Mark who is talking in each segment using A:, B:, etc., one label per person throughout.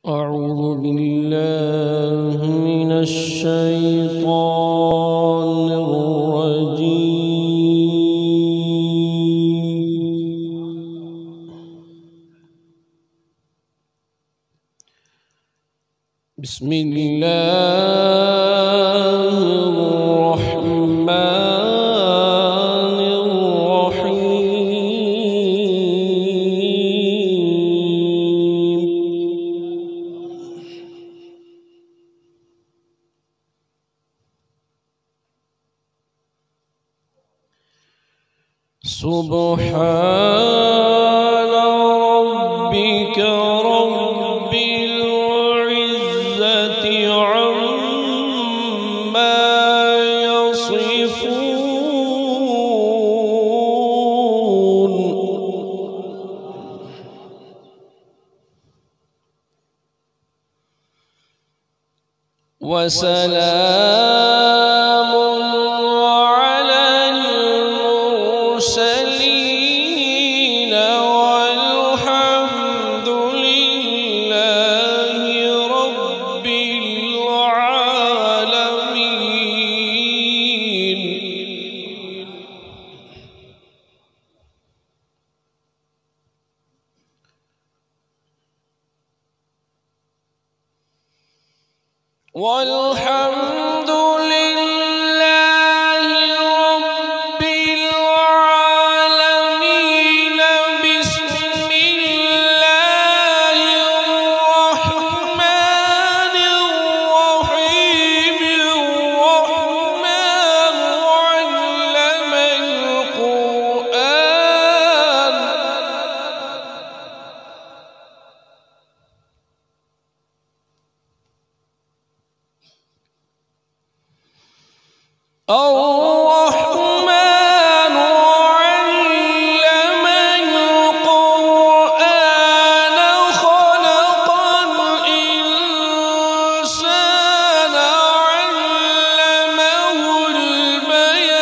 A: أعوذ بالله من الشيطان الرجيم. بسم الله الرحمن الرحيم. سبحان ربك رب العزة عما يصفون وسلام على المرسلين والحمد لله رب العالمين. والحمد لله رب العالمين. بسم الله الرحمن الرحيم. الرحمن علم القرآن. الرحمن علم القرآن. خلق الإنسان علمه البيان.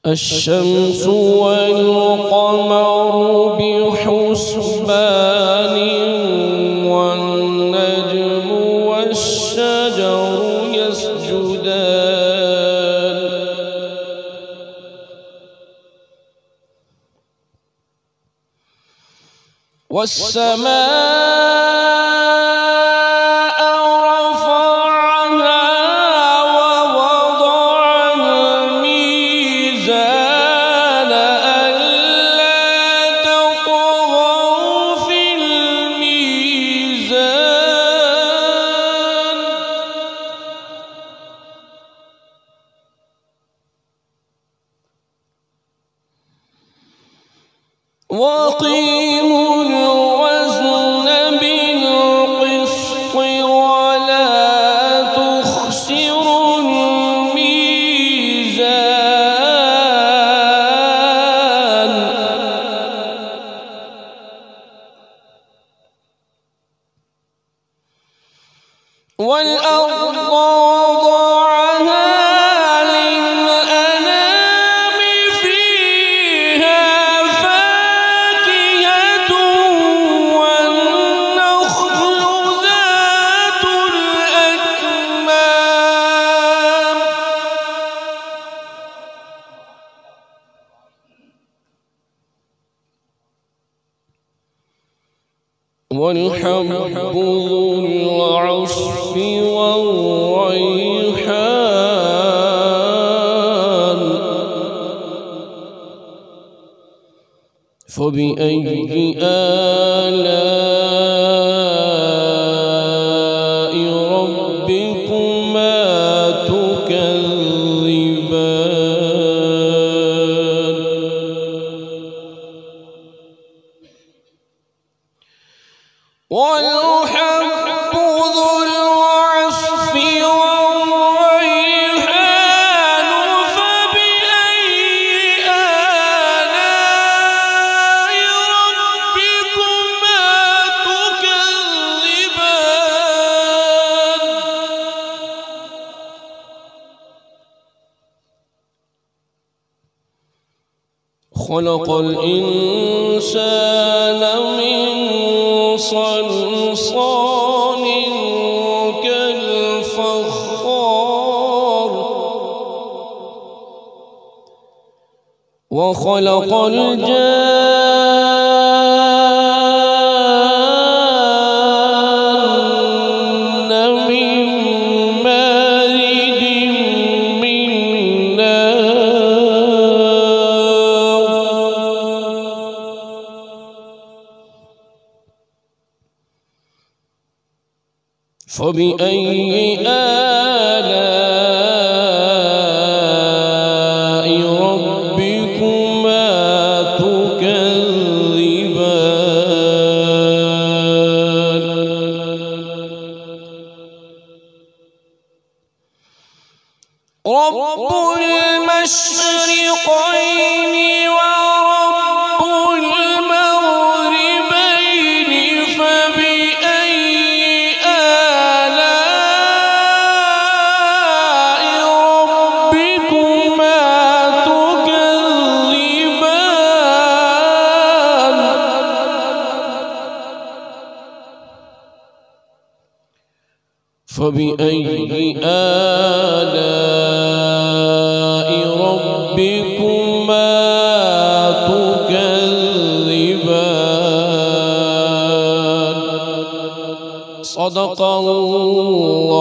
A: الشمس والقمر بحسبان والنجم والشجر يسجدان. والسماء رفعها ووضع الميزان ألا تطغوا في الميزان. وأقيموا الوزن بالقسط ولا تخسروا الميزان. والأرض وضعها للأنام فيها فاكهة والنخل ذات الأكمام. والحب ذو العصف والريحان. فبأي آلاء ربكما تكذبان. والحب ذو العصف والريحان. فبأي آلاء ربكما تكذبان. خلق الإنسان من صلصال كالفخار وخلق الجان من مارج من نار فبأي آلاء ربكما تكذبان رب المشرقين ورب المغربين فبأي آلاء ربكما تكذبان فبأي آلاء ربكما تكذبان صدق الله